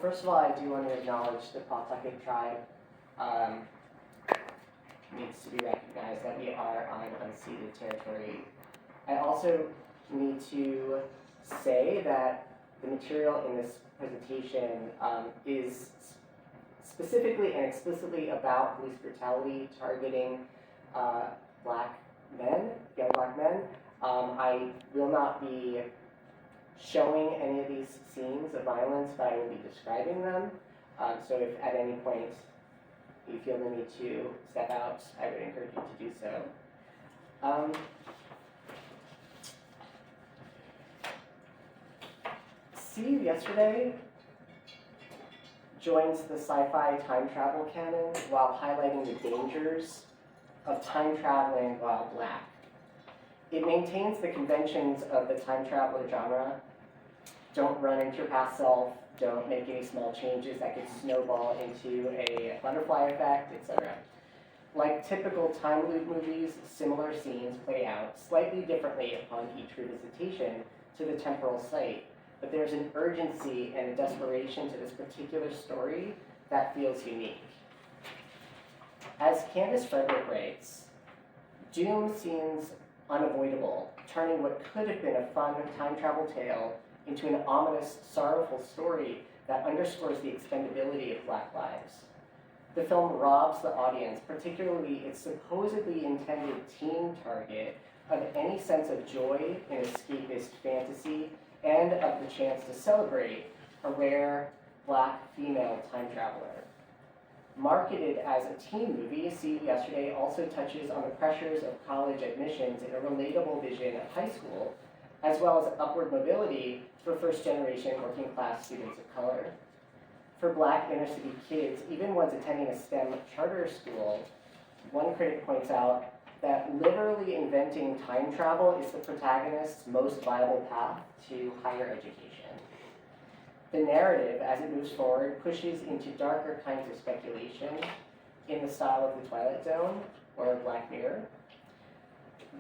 First of all, I do want to acknowledge the Pawtucket tribe. Um, needs to be recognized that we are on unceded territory. I also need to say that the material in this presentation is specifically and explicitly about police brutality targeting black men, young black men. I will not be showing any of these scenes of violence, but I will be describing them. So if at any point you feel the need to step out, I would encourage you to do so. See You Yesterday joins the sci-fi time travel canon while highlighting the dangers of time traveling while black. It maintains the conventions of the time traveler genre. Don't run into your past self, don't make any small changes that could snowball into a butterfly effect, etc. Like typical time loop movies, similar scenes play out slightly differently upon each revisitation to the temporal site, but there's an urgency and a desperation to this particular story that feels unique. As Candace Frederick writes, doom seems unavoidable, turning what could have been a fun time travel tale into an ominous, sorrowful story that underscores the expendability of Black lives. The film robs the audience, particularly its supposedly intended teen target, of any sense of joy in escapist fantasy and of the chance to celebrate a rare Black female time traveler. Marketed as a teen movie, See You Yesterday also touches on the pressures of college admissions in a relatable vision of high school, as well as upward mobility for first-generation working-class students of color. For Black inner-city kids, even ones attending a STEM charter school, one critic points out that literally inventing time travel is the protagonist's most viable path to higher education. The narrative, as it moves forward, pushes into darker kinds of speculation in the style of The Twilight Zone or Black Mirror.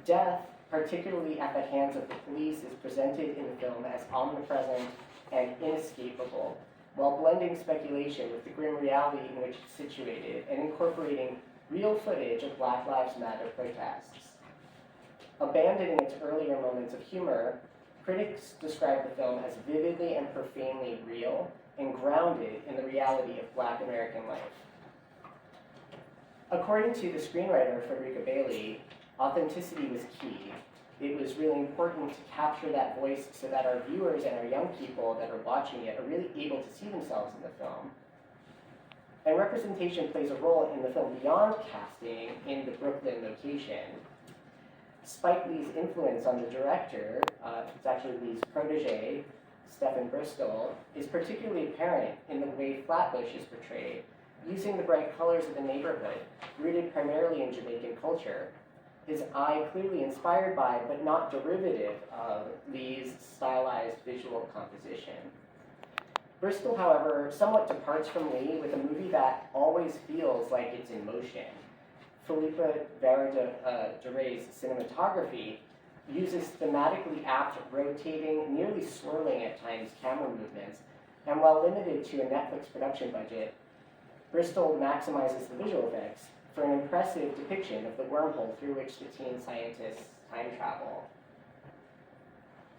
Death, particularly at the hands of the police, is presented in the film as omnipresent and inescapable, while blending speculation with the grim reality in which it's situated and incorporating real footage of Black Lives Matter protests. Abandoning its earlier moments of humor, critics describe the film as vividly and profanely real and grounded in the reality of Black American life. According to the screenwriter Frederica Bailey, authenticity was key. It was really important to capture that voice so that our viewers and our young people that are watching it are really able to see themselves in the film. And representation plays a role in the film beyond casting in the Brooklyn location. Spike Lee's influence on the director, it's actually Lee's protege, Stephen Bristol, is particularly apparent in the way Flatbush is portrayed, using the bright colors of the neighborhood, rooted primarily in Jamaican culture. His eye clearly inspired by, but not derivative of, Lee's stylized visual composition. Bristol, however, somewhat departs from Lee with a movie that always feels like it's in motion. Philippa Vera de Rey's cinematography uses thematically apt, rotating, nearly swirling at times camera movements, and while limited to a Netflix production budget, Bristol maximizes the visual effects for an impressive depiction of the wormhole through which the teen scientists time travel.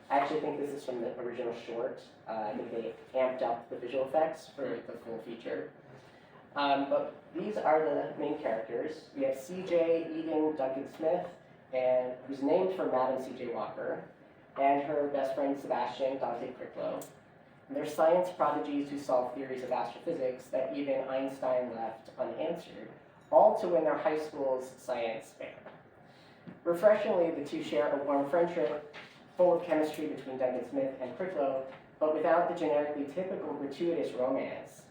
I actually think this is from the original short. I think they amped up the visual effects for the full feature. But these are the main characters. We have CJ Eden Duncan Smith, and who's named for Madam CJ Walker, and her best friend Sebastian Dante Cricklow. And they're science prodigies who solve theories of astrophysics that even Einstein left unanswered, all to win their high school's science fair. Refreshingly, the two share a warm friendship full of chemistry between Duncan Smith and Cricklow, but without the generically typical gratuitous romance.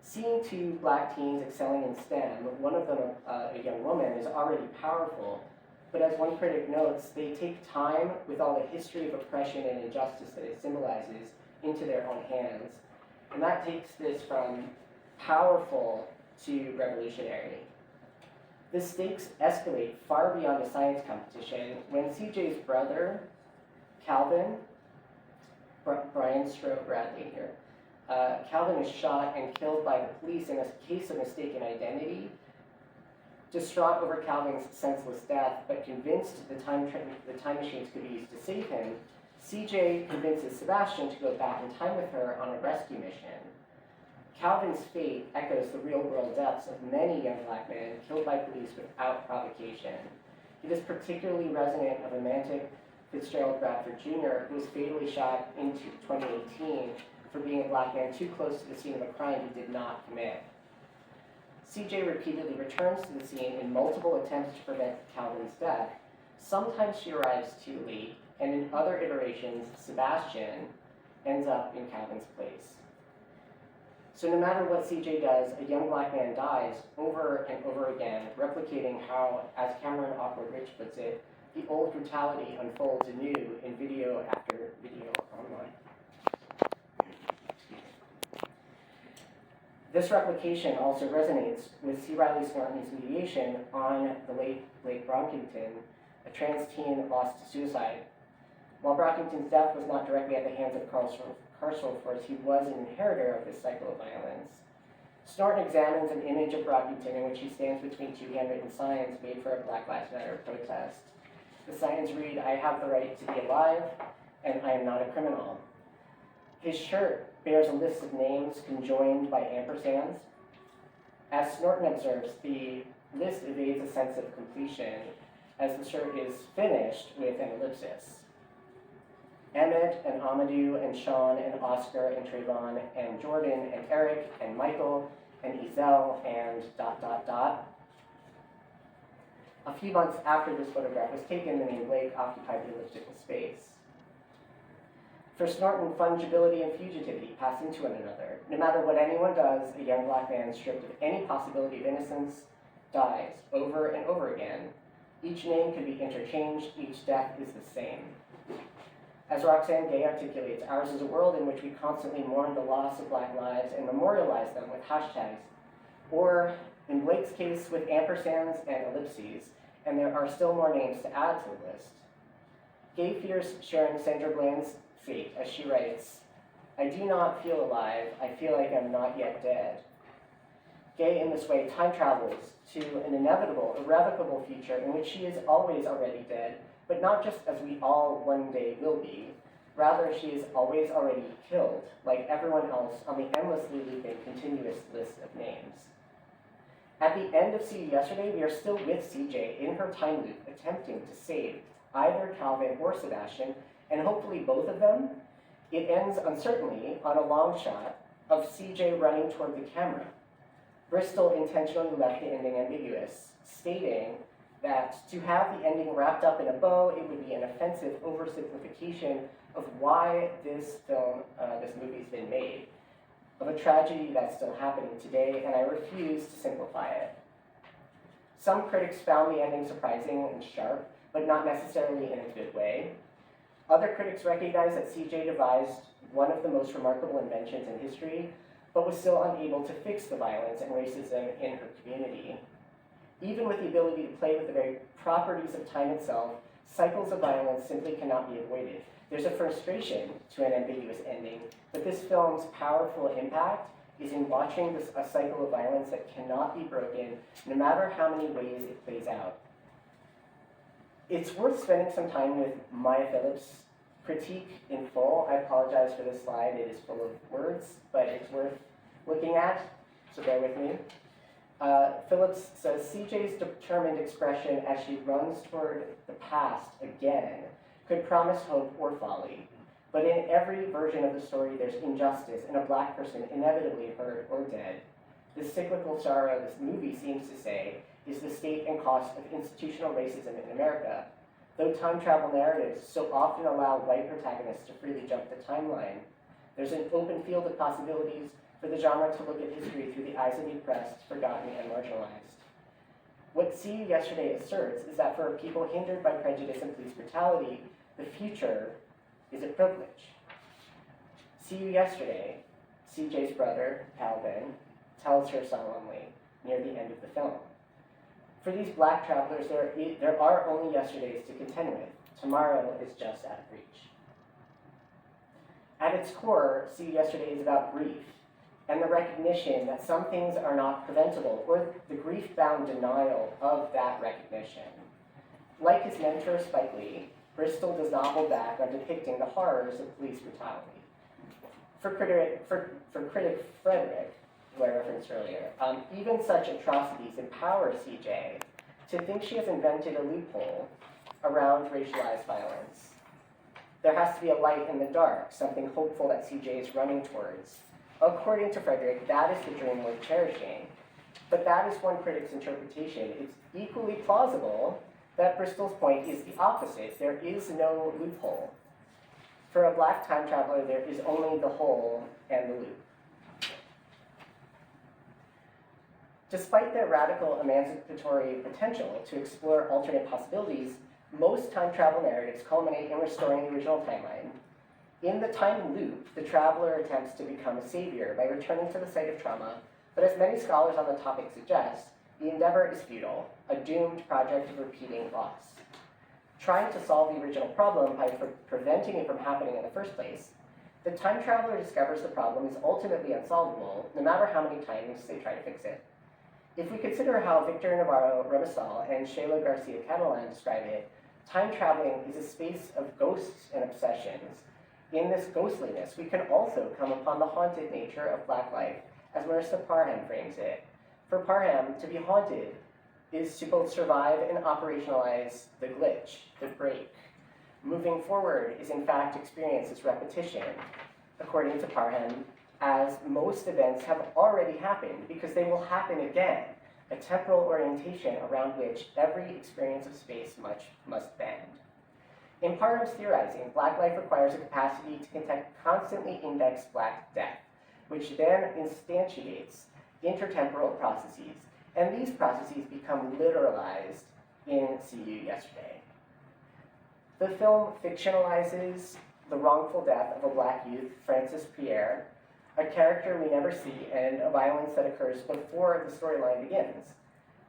Seeing two Black teens excelling in STEM, one of them a young woman, is already powerful, but as one critic notes, they take time with all the history of oppression and injustice that it symbolizes into their own hands. And that takes this from powerful to revolutionary. The stakes escalate far beyond a science competition when CJ's brother, Calvin, Brian Stroh Bradley here, Calvin is shot and killed by the police in a case of mistaken identity. Distraught over Calvin's senseless death, but convinced the time machines could be used to save him, CJ convinces Sebastian to go back in time with her on a rescue mission. Calvin's fate echoes the real-world deaths of many young black men killed by police without provocation. It is particularly resonant of Romantic Fitzgerald Bradford Jr., who was fatally shot in 2018 for being a black man too close to the scene of a crime he did not commit. CJ repeatedly returns to the scene in multiple attempts to prevent Calvin's death. Sometimes she arrives too late, and in other iterations, Sebastian ends up in Calvin's place. So no matter what CJ does, a young black man dies over and over again, replicating how, as Cameron Awkward-Rich puts it, the old brutality unfolds anew in video after video online. This replication also resonates with C. Riley Snorton's mediation on the late Blake Brockington, a trans teen lost to suicide. While Brockington's death was not directly at the hands of carceral force, he was an inheritor of this cycle of violence. Snorton examines an image of Brockington in which he stands between two handwritten signs made for a Black Lives Matter protest. The signs read, "I have the right to be alive, and I am not a criminal." His shirt bears a list of names conjoined by ampersands. As Snorton observes, the list evades a sense of completion, as the shirt is finished with an ellipsis. Emmett and Amadou and Sean and Oscar and Trayvon and Jordan and Eric and Michael and Ezel and ... A few months after this photograph was taken, the name Blake occupied the elliptical space. For Snorton, fungibility and fugitivity pass into one another. No matter what anyone does, a young black man stripped of any possibility of innocence dies over and over again. Each name can be interchanged, each death is the same. As Roxane Gay articulates, ours is a world in which we constantly mourn the loss of black lives and memorialize them with hashtags, or in Blake's case with ampersands and ellipses, and there are still more names to add to the list. Gay fears sharing Sandra Bland's fate as she writes, "I do not feel alive, I feel like I'm not yet dead." Gay in this way time travels to an inevitable, irrevocable future in which she is always already dead, but not just as we all one day will be. Rather, she is always already killed, like everyone else on the endlessly looping continuous list of names. At the end of See You Yesterday, we are still with CJ in her time loop, attempting to save either Calvin or Sebastian, and hopefully both of them. It ends uncertainly on a long shot of CJ running toward the camera. Bristol intentionally left the ending ambiguous, stating that to have the ending wrapped up in a bow, it would be an offensive oversimplification of why this movie's been made, of a tragedy that's still happening today, and I refuse to simplify it. Some critics found the ending surprising and sharp, but not necessarily in a good way. Other critics recognize that CJ devised one of the most remarkable inventions in history, but was still unable to fix the violence and racism in her community. Even with the ability to play with the very properties of time itself, cycles of violence simply cannot be avoided. There's a frustration to an ambiguous ending, but this film's powerful impact is in watching a cycle of violence that cannot be broken, no matter how many ways it plays out. It's worth spending some time with Maya Phillips' critique in full. I apologize for this slide, it is full of words, but it's worth looking at, so bear with me. Phillips says, CJ's determined expression as she runs toward the past again could promise hope or folly. But in every version of the story, there's injustice and a black person inevitably hurt or dead. The cyclical sorrow this movie seems to say is the state and cost of institutional racism in America. Though time travel narratives so often allow white protagonists to freely jump the timeline, there's an open field of possibilities for the genre to look at history through the eyes of the oppressed, forgotten, and marginalized. What See You Yesterday asserts is that for people hindered by prejudice and police brutality, the future is a privilege. See You Yesterday, CJ's brother, Calvin, tells her solemnly near the end of the film. For these black travelers, there are only yesterdays to contend with. Tomorrow is just out of reach. At its core, See You Yesterday is about grief, and the recognition that some things are not preventable, or the grief-bound denial of that recognition. Like his mentor, Spike Lee, Bristol does not hold back on depicting the horrors of police brutality. For critic Frederick, who I referenced earlier, even such atrocities empower CJ to think she has invented a loophole around racialized violence. There has to be a light in the dark, something hopeful that CJ is running towards. According to Frederick, that is the dream worth cherishing. But that is one critic's interpretation. It's equally plausible that Bristol's point is the opposite. There is no loophole. For a black time traveler, there is only the hole and the loop. Despite their radical emancipatory potential to explore alternate possibilities, most time travel narratives culminate in restoring the original timeline. In the time loop, the traveler attempts to become a savior by returning to the site of trauma, but as many scholars on the topic suggest, the endeavor is futile, a doomed project of repeating loss. Trying to solve the original problem by preventing it from happening in the first place, the time traveler discovers the problem is ultimately unsolvable, no matter how many times they try to fix it. If we consider how Victor Navarro Remisal and Sheila Garcia Catalan describe it, time traveling is a space of ghosts and obsessions. In this ghostliness, we can also come upon the haunted nature of Black life, as Marissa Parham frames it. For Parham, to be haunted is to both survive and operationalize the glitch, the break. Moving forward is in fact experienced as repetition, according to Parham, as most events have already happened because they will happen again, a temporal orientation around which every experience of space must bend. In Parham's theorizing, Black life requires a capacity to constantly index Black death, which then instantiates intertemporal processes, and these processes become literalized in See You Yesterday. The film fictionalizes the wrongful death of a Black youth, Francis Pierre, a character we never see, and a violence that occurs before the storyline begins.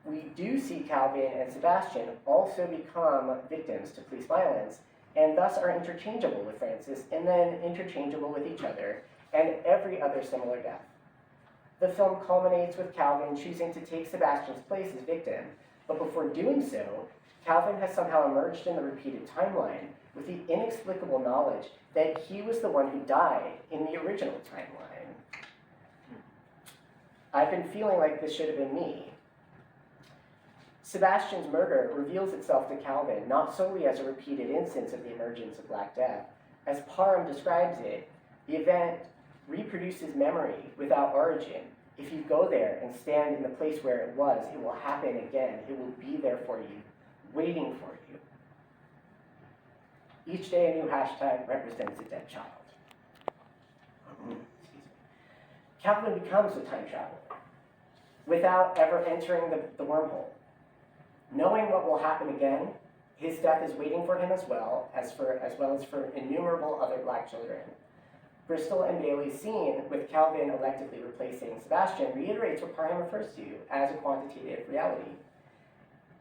We do see Calvin and Sebastian also become victims to police violence, and thus are interchangeable with Francis, and then interchangeable with each other, and every other similar death. The film culminates with Calvin choosing to take Sebastian's place as victim, but before doing so, Calvin has somehow emerged in the repeated timeline with the inexplicable knowledge that he was the one who died in the original timeline. I've been feeling like this should have been me. Sebastian's murder reveals itself to Calvin not solely as a repeated instance of the emergence of Black death. As Parham describes it, the event reproduces memory without origin. If you go there and stand in the place where it was, it will happen again. It will be there for you, waiting for you. Each day a new hashtag represents a dead child. Calvin becomes a time traveler without ever entering the wormhole. Knowing what will happen again, his death is waiting for him as well as for innumerable other Black children. Bristol and Bailey's scene with Calvin electively replacing Sebastian reiterates what Parham refers to as a quantitative reality.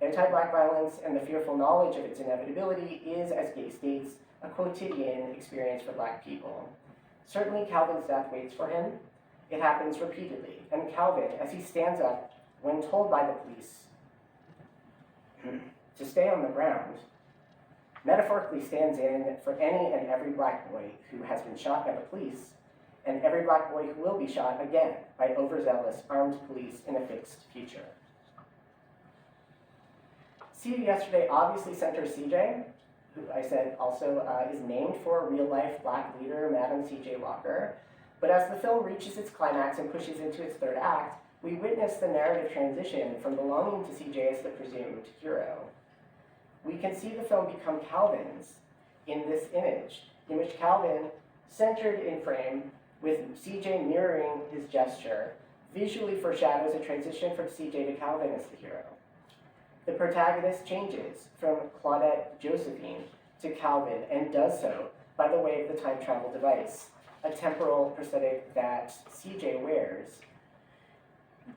Anti-Black violence and the fearful knowledge of its inevitability is, as Gay states, a quotidian experience for Black people. Certainly Calvin's death waits for him. It happens repeatedly, and Calvin, as he stands up when told by the police to stay on the ground, metaphorically stands in for any and every Black boy who has been shot by the police, and every Black boy who will be shot again by overzealous armed police in a fixed future. See You Yesterday obviously centers CJ, who I said also is named for real-life Black leader Madam C.J. Walker, but as the film reaches its climax and pushes into its third act, we witness the narrative transition from belonging to CJ as the presumed hero. We can see the film become Calvin's in this image, in which Calvin, centered in frame, with CJ mirroring his gesture, visually foreshadows a transition from CJ to Calvin as the hero. The protagonist changes from Claudette Josephine to Calvin, and does so by the way of the time travel device, a temporal prosthetic that CJ wears.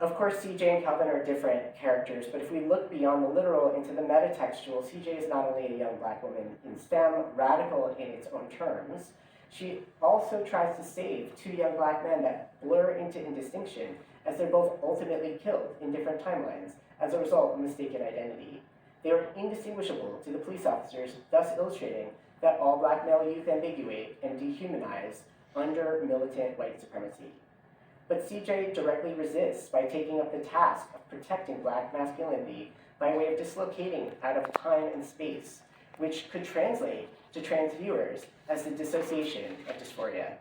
Of course, CJ and Calvin are different characters, but if we look beyond the literal into the metatextual, CJ is not only a young Black woman in STEM, radical in its own terms, She also tries to save two young black men that blur into indistinction as they're both ultimately killed in different timelines as a result of mistaken identity. They are indistinguishable to the police officers, thus illustrating that all black male youth ambiguate and dehumanize under militant white supremacy. But CJ directly resists by taking up the task of protecting black masculinity by way of dislocating out of time and space, which could translate to trans viewers as the dissociation of dysphoria.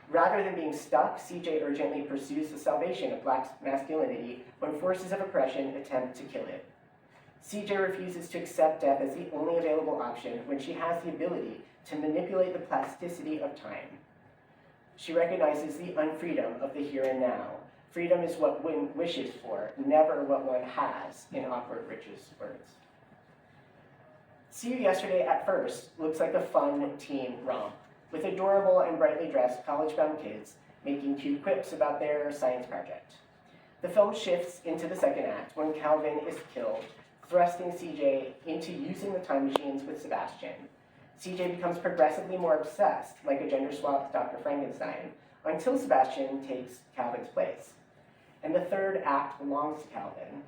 Rather than being stuck, CJ urgently pursues the salvation of black masculinity when forces of oppression attempt to kill it. CJ refuses to accept death as the only available option when she has the ability to manipulate the plasticity of time. She recognizes the unfreedom of the here and now. Freedom is what one wishes for, never what one has, in Awkward Rich's words. See You Yesterday at first looks like a fun teen romp, with adorable and brightly dressed college-bound kids making cute quips about their science project. The film shifts into the second act when Calvin is killed, thrusting CJ into using the time machines with Sebastian. CJ becomes progressively more obsessed, like a gender-swapped Dr. Frankenstein, until Sebastian takes Calvin's place. And the third act belongs to Calvin.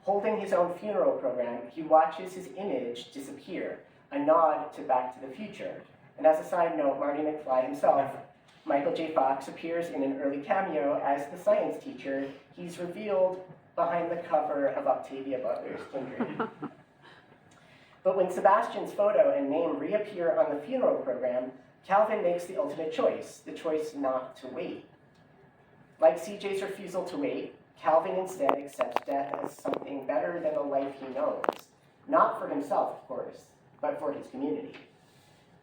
Holding his own funeral program, he watches his image disappear, a nod to Back to the Future. And as a side note, Marty McFly himself, Michael J. Fox, appears in an early cameo as the science teacher. He's revealed behind the cover of Octavia Butler's Kindred. But when Sebastian's photo and name reappear on the funeral program, Calvin makes the ultimate choice, the choice not to wait. Like CJ's refusal to wait, Calvin instead accepts death as something better than the life he knows. Not for himself, of course, but for his community.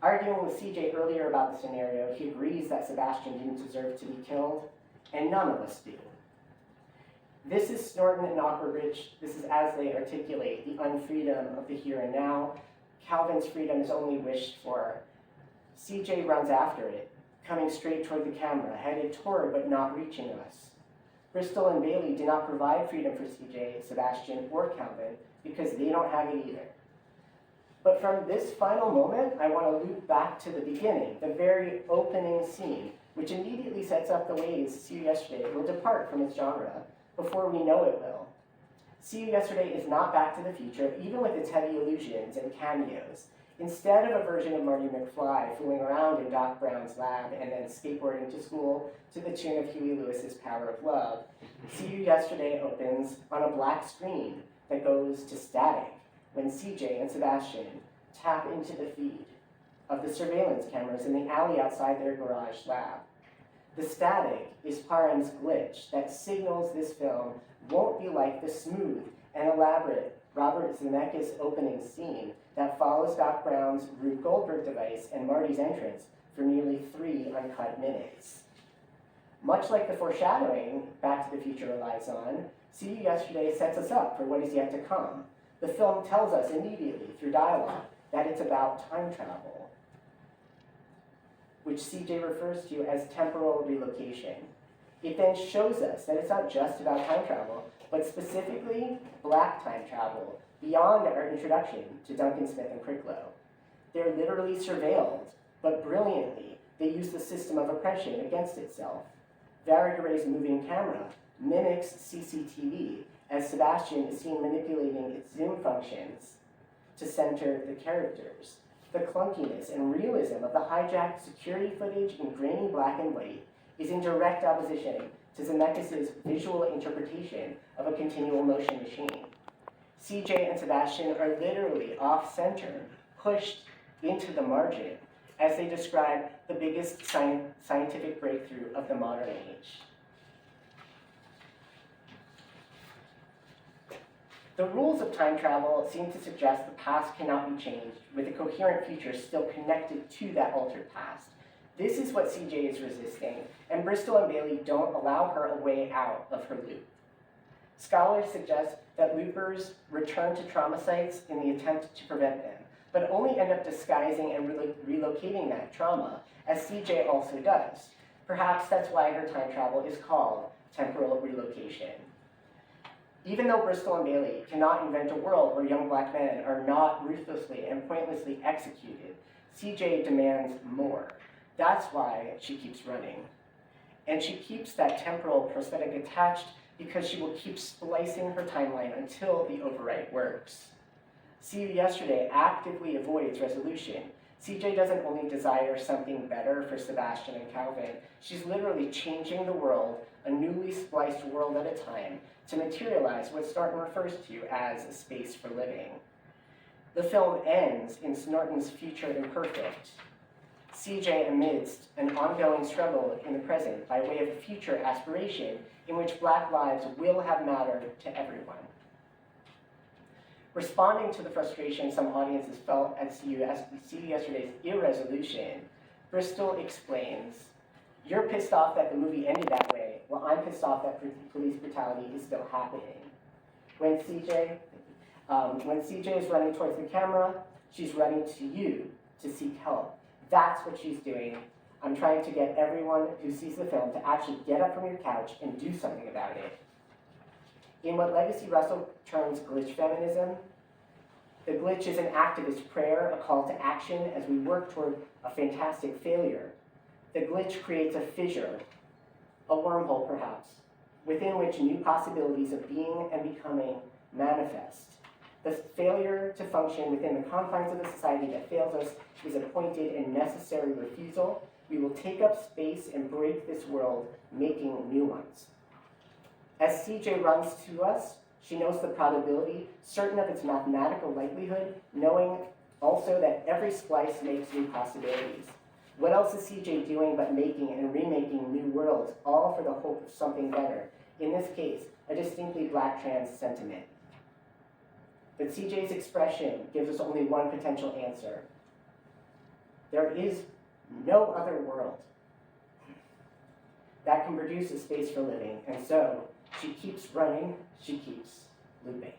Arguing with CJ earlier about the scenario, he agrees that Sebastian didn't deserve to be killed, and none of us do. This is Snorton and Awkward Rich. This is as they articulate the unfreedom of the here and now. Calvin's freedom is only wished for. CJ runs after it, coming straight toward the camera, headed toward but not reaching us. Bristol and Bailey do not provide freedom for CJ, Sebastian, or Calvin because they don't have it either. But from this final moment, I want to loop back to the beginning, the very opening scene, which immediately sets up the ways See You Yesterday will depart from its genre before we know it will. See You Yesterday is not Back to the Future, even with its heavy allusions and cameos. Instead of a version of Marty McFly fooling around in Doc Brown's lab and then skateboarding to school to the tune of Huey Lewis's Power of Love, See You Yesterday opens on a black screen that goes to static when CJ and Sebastian tap into the feed of the surveillance cameras in the alley outside their garage lab. The static is Parham's glitch that signals this film won't be like the smooth and elaborate Robert Zemeckis opening scene that follows Doc Brown's Rube Goldberg device and Marty's entrance for nearly 3 uncut minutes. Much like the foreshadowing Back to the Future relies on, See You Yesterday sets us up for what is yet to come. The film tells us immediately through dialogue that it's about time travel, which CJ refers to as temporal relocation. It then shows us that it's not just about time travel, but specifically black time travel, beyond our introduction to Duncan Smith and Cricklow. They're literally surveilled, but brilliantly, they use the system of oppression against itself. Varigara's moving camera mimics CCTV, as Sebastian is seen manipulating its zoom functions to center the characters. The clunkiness and realism of the hijacked security footage in grainy black and white is in direct opposition to Zemeckis' visual interpretation of a continual motion machine. CJ and Sebastian are literally off-center, pushed into the margin, as they describe the biggest scientific breakthrough of the modern age. The rules of time travel seem to suggest the past cannot be changed, with a coherent future still connected to that altered past. This is what CJ is resisting, and Bristol and Bailey don't allow her a way out of her loop. Scholars suggest that loopers return to trauma sites in the attempt to prevent them, but only end up disguising and relocating that trauma, as CJ also does. Perhaps that's why her time travel is called temporal relocation. Even though Bristol and Bailey cannot invent a world where young black men are not ruthlessly and pointlessly executed, CJ demands more. That's why she keeps running. And she keeps that temporal prosthetic attached because she will keep splicing her timeline until the overwrite works. See You Yesterday actively avoids resolution. CJ doesn't only desire something better for Sebastian and Calvin, she's literally changing the world, a newly spliced world at a time, to materialize what Snorton refers to as a space for living. The film ends in Snorton's future imperfect, CJ amidst an ongoing struggle in the present by way of a future aspiration in which Black lives will have mattered to everyone. Responding to the frustration some audiences felt at See You Yesterday's irresolution, Bristol explains, "You're pissed off that the movie ended that way, well, I'm pissed off that police brutality is still happening." When CJ is running towards the camera, she's running to you to seek help. That's what she's doing. I'm trying to get everyone who sees the film to actually get up from your couch and do something about it. In what Legacy Russell terms glitch feminism, the glitch is an activist prayer, a call to action as we work toward a fantastic failure. The glitch creates a fissure, a wormhole perhaps, within which new possibilities of being and becoming manifest. The failure to function within the confines of the society that fails us is a pointed and necessary refusal. We will take up space and break this world, making new ones. As CJ runs to us, she knows the probability, certain of its mathematical likelihood, knowing also that every splice makes new possibilities. What else is CJ doing but making and remaking new worlds, all for the hope of something better? In this case, a distinctly Black trans sentiment. But CJ's expression gives us only one potential answer. There is no other world that can produce a space for living, and so she keeps running, she keeps looping.